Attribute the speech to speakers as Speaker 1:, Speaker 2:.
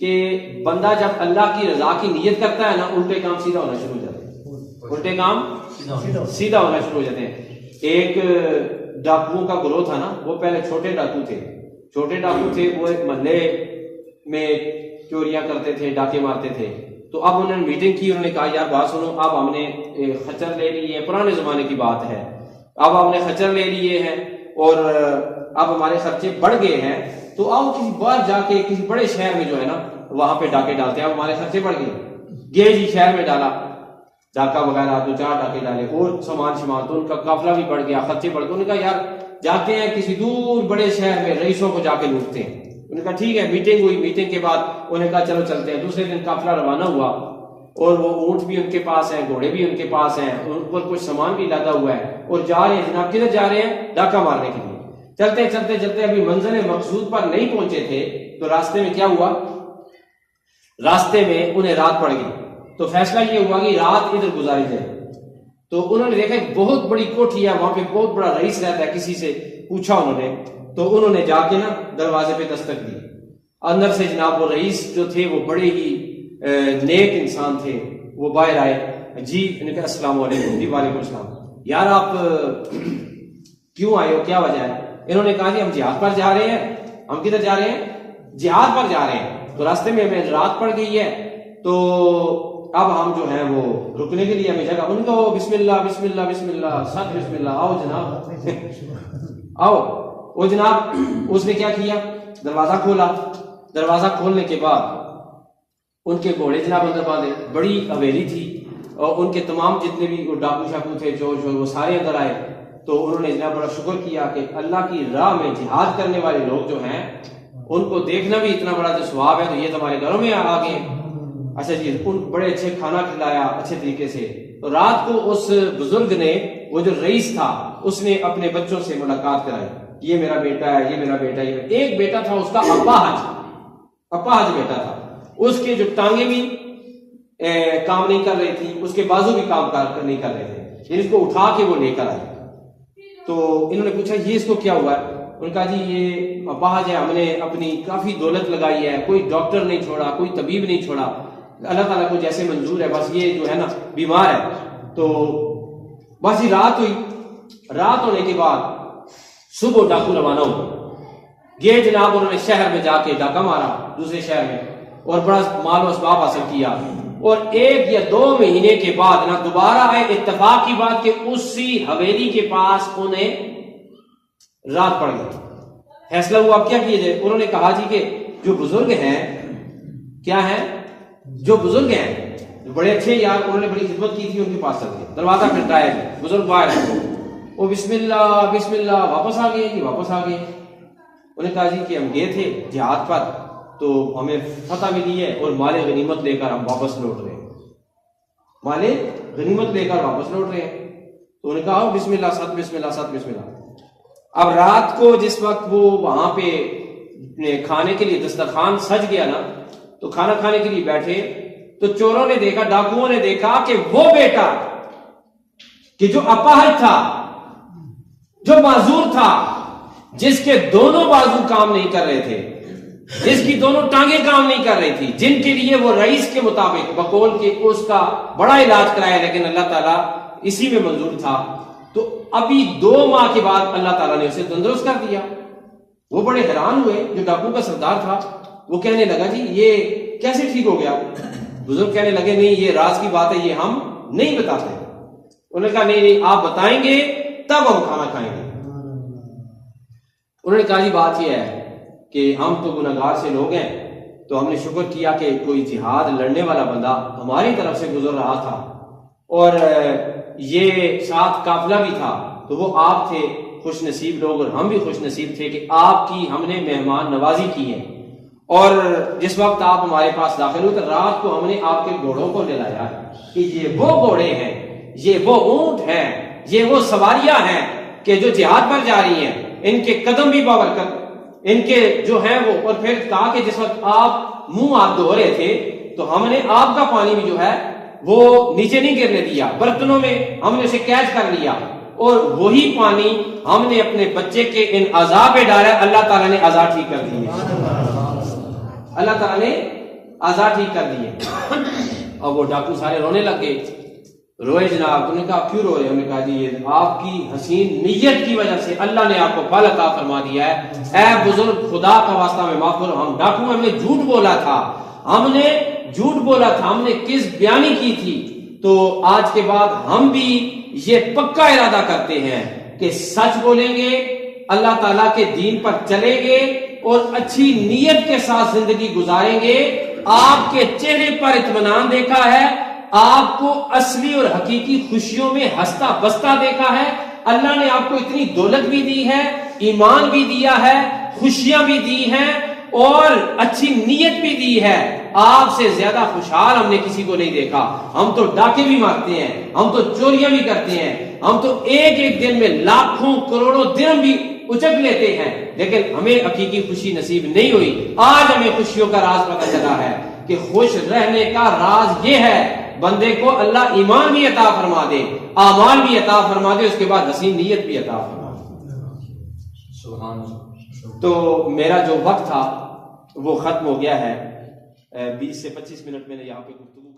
Speaker 1: کہ بندہ جب اللہ کی رضا کی نیت کرتا ہے نا الٹے کام سیدھا ہونا شروع ہو جاتے ہیں، الٹے کام سیدھا ہونا شروع ہو جاتے ہیں۔ ایک ڈاکوؤں کا گروہ تھا نا، وہ پہلے چھوٹے ڈاکو تھے، وہ ایک محلے میں چوریاں کرتے تھے، ڈاکے مارتے تھے۔ تو اب انہوں نے میٹنگ کی، انہوں نے کہا یار بات سنو، اب ہم نے خچر لے لیے، پرانے زمانے کی بات ہے، اب ہم نے خچر لے لیے ہیں اور اب ہمارے خرچے بڑھ گئے ہیں، تو آؤ کسی باہر جا کے کسی بڑے شہر میں جو ہے نا وہاں پہ ڈاکے ڈالتے ہیں، اب ہمارے خرچے بڑھ گئے جی شہر میں ڈالا ڈاکہ وغیرہ، 2-4 ڈاکے ڈالے اور سامان تو ان کا قافلہ بھی بڑھ گیا، خرچے بڑھ گئے۔ انہوں نے کہا یار جاتے ہیں کسی دور بڑے شہر میں رئیسوں کو جا کے لوٹتے ہیں۔ انہوں نے کہا ٹھیک ہے، میٹنگ ہوئی، میٹنگ کے بعد انہوں نے کہا چلو چلتے ہیں۔ دوسرے دن قافلہ روانہ ہوا اور وہ اونٹ بھی ان کے پاس ہیں، گھوڑے بھی ان کے پاس ہیں، ان پر کچھ سامان بھی لدا ہوا ہے اور جا رہے ہیں جناب، کدھر جا رہے ہیں؟ ڈاکہ مارنے کے لیے۔ چلتے ابھی منزل مقصود پر نہیں پہنچے تھے تو راستے میں کیا ہوا؟ راستے میں انہیں رات پڑ گئی، تو فیصلہ یہ ہوا کہ رات ادھر گزاری جائے۔ تو انہوں نے دیکھا ایک بہت بڑی کوٹھی ہے، وہاں پہ بہت بڑا رئیس رہتا ہے، کسی سے پوچھا انہوں نے، تو انہوں نے جا کے نا دروازے پہ دستک دی۔ اندر سے جناب وہ رئیس جو تھے وہ بڑے ہی نیک انسان تھے، وہ باہر آئے، جی انہوں نے کہا السلام علیکم۔ جی وعلیکم السلام، یار آپ کیوں آئے ہو، کیا وجہ ہے؟ انہوں نے کہا جی ہم جہاد پر جا رہے ہیں۔ ہم کدھر جا رہے ہیں؟ جہاد پر جا رہے ہیں، تو راستے میں ہمیں رات پڑ گئی ہے، تو اب ہم جو ہیں وہ رکنے کے لیے ہمیں جگہ، ان کو بسم اللہ بسم اللہ بسم اللہ، ساتھ بسم اللہ، آؤ جناب آؤ۔ وہ جناب اس نے کیا کیا؟ دروازہ کھولا، دروازہ کھولنے کے بعد ان کے گھوڑے جناب اندر باندھے، بڑی حویلی تھی اور ان کے تمام جتنے بھی ڈاکو شاکو تھے چور وہ سارے اندر آئے۔ تو انہوں نے جناب بڑا شکر کیا کہ اللہ کی راہ میں جہاد کرنے والے لوگ جو ہیں ان کو دیکھنا بھی اتنا بڑا جو ثواب ہے، تو یہ تمہارے گھروں میں آ گئے۔ اچھا جی، ان بڑے اچھے کھانا کھلایا اچھے طریقے سے۔ تو رات کو اس بزرگ نے، وہ جو رئیس تھا، اس نے اپنے بچوں سے ملاقات کرائی، یہ میرا بیٹا ہے، یہ میرا بیٹا ہے۔ ایک بیٹا تھا اس کا اپاہج بیٹا تھا، اس کے جو ٹانگیں بھی کام نہیں کر رہی تھی، اس کے بازو بھی کام نہیں کر رہے تھے، یعنی اس کو اٹھا کے وہ لے کر آئے۔ تو انہوں نے پوچھا یہ اس کو کیا ہوا ہے؟ انہوں نے کہا جی یہ اپاہج ہے، ہم نے اپنی کافی دولت لگائی ہے، کوئی ڈاکٹر نہیں چھوڑا، کوئی طبیب نہیں چھوڑا، اللہ تعالیٰ کو جیسے منظور ہے، بس یہ جو ہے نا بیمار ہے۔ تو بس یہ رات ہوئی، رات ہونے کے بعد صبح ڈاکو روانہ ہو یہ جناب، انہوں نے شہر میں جا کے ڈاکہ مارا دوسرے شہر میں اور بڑا مال و اسباب حاصل کیا، اور 1 یا 2 مہینے کے بعد نا دوبارہ آئے، اتفاق کی بات کہ اسی حویلی کے پاس انہیں رات پڑ گئی۔ فیصلہ ہوا اب کیا کیے جائے؟ انہوں نے کہا جی کہ جو بزرگ ہیں، کیا ہیں؟ جو بزرگ ہیں، جو بڑے اچھے یار، انہوں نے بڑی خدمت کی تھی، ان کے پاس چلتے ہیں۔ دروازہ کھٹکایا جی، بزرگ باہر ہے، وہ بسم اللہ بسم اللہ، واپس آ گئے جی، واپس آ گئے۔ انہوں نے کہا جی کہ ہم گئے تھے جہاد پر، تو ہمیں فتح ملی ہے اور مال غنیمت لے کر ہم واپس لوٹ رہے ہیں، مال غنیمت لے کر واپس لوٹ رہے ہیں۔ تو انہوں نے کہا بسم اللہ، سات بسم اللہ، سات بسم اللہ۔ اب رات کو جس وقت وہ وہاں پہ کھانے کے لیے دسترخوان سج گیا نا، تو کھانا کھانے کے لیے بیٹھے، تو چوروں نے دیکھا، ڈاکوؤں نے دیکھا کہ وہ بیٹا کہ جو اپاہج تھا، جو معذور تھا، جس کے دونوں بازو کام نہیں کر رہے تھے، جس کی دونوں ٹانگیں کام نہیں کر رہی تھی، جن کے لیے وہ رئیس کے مطابق بقول کے اس کا بڑا علاج کرایا، لیکن اللہ تعالیٰ اسی میں منظور تھا، تو ابھی 2 ماہ کے بعد اللہ تعالیٰ نے اسے تندرست کر دیا۔ وہ بڑے حیران ہوئے، جو ڈاکو کا سردار تھا، وہ کہنے لگا جی یہ کیسے ٹھیک ہو گیا؟ بزرگ کہنے لگے نہیں، یہ راز کی بات ہے، یہ ہم نہیں بتاتے۔ انہوں نے کہا نہیں آپ بتائیں گے تب ہم کھانا کھائیں گے۔ انہوں نے کہا جی بات یہ ہے کہ ہم تو گناہگار سے لوگ ہیں، تو ہم نے شکر کیا کہ کوئی جہاد لڑنے والا بندہ ہماری طرف سے گزر رہا تھا، اور یہ ساتھ قافلہ بھی تھا، تو وہ آپ تھے خوش نصیب لوگ، اور ہم بھی خوش نصیب تھے کہ آپ کی ہم نے مہمان نوازی کی ہے، اور جس وقت آپ ہمارے پاس داخل ہوئے تو رات کو ہم نے آپ کے گھوڑوں کو دلایا کہ یہ وہ گھوڑے ہیں، یہ وہ اونٹ ہیں، یہ وہ سواریاں ہیں کہ جو جہاد پر جا رہی ہیں، ان کے قدم بھی بابرکت، ان کے جو ہیں وہ، اور پھر کہا کہ جس وقت آپ منہ ہاتھ دھو رہے تھے تو ہم نے آپ کا پانی بھی جو ہے وہ نیچے نہیں گرنے دیا، برتنوں میں ہم نے اسے کیچ کر لیا، اور وہی پانی ہم نے اپنے بچے کے ان اعضاء پہ ڈالا، اللہ تعالیٰ نے اعضاء ٹھیک کر دیے، اللہ تعالیٰ نے آزاد ٹھیک کر دیے. اور وہ ڈاکو سارے رونے لگ گئے. روئے جناب. تو نے کہا کیوں رو رہے؟ انہوں نے کہا جی یہ آپ کی حسین نیت کی وجہ سے اللہ نے آپ کو پھل عطا فرما دیا ہے. اے بزرگ خدا کا واسطہ میں معاف کرو، ہم ڈاکو، ہم نے جھوٹ بولا تھا، ہم نے جھوٹ بولا تھا، ہم نے کس بیانی کی تھی. تو آج کے بعد ہم بھی یہ پکا ارادہ کرتے ہیں کہ سچ بولیں گے، اللہ تعالیٰ کے دین پر چلیں گے اور اچھی نیت کے ساتھ زندگی گزاریں گے. آپ کے چہرے پر اطمینان دیکھا ہے، آپ کو اصلی اور حقیقی خوشیوں میں ہنستا بستا دیکھا ہے. اللہ نے آپ کو اتنی دولت بھی دی ہے، ایمان بھی دیا ہے، خوشیاں بھی دی ہیں اور اچھی نیت بھی دی ہے. آپ سے زیادہ خوشحال ہم نے کسی کو نہیں دیکھا. ہم تو ڈاکے بھی مارتے ہیں، ہم تو چوریاں بھی کرتے ہیں، ہم تو ایک ایک دن میں لاکھوں کروڑوں درہم بھی اچک لیتے ہیں، لیکن ہمیں حقیقی خوشی نصیب نہیں ہوئی. آج ہمیں خوشیوں کا راز پتہ چلا ہے کہ خوش رہنے کا راز یہ ہے بندے کو اللہ ایمان بھی عطا فرما دے، اعمال بھی عطا فرما دے، اس کے بعد حسین نیت بھی عطا فرما دے. سبحان اللہ. تو میرا جو وقت تھا وہ ختم ہو گیا ہے. 20 سے 25 منٹ میں نے یہاں پہ گفتگو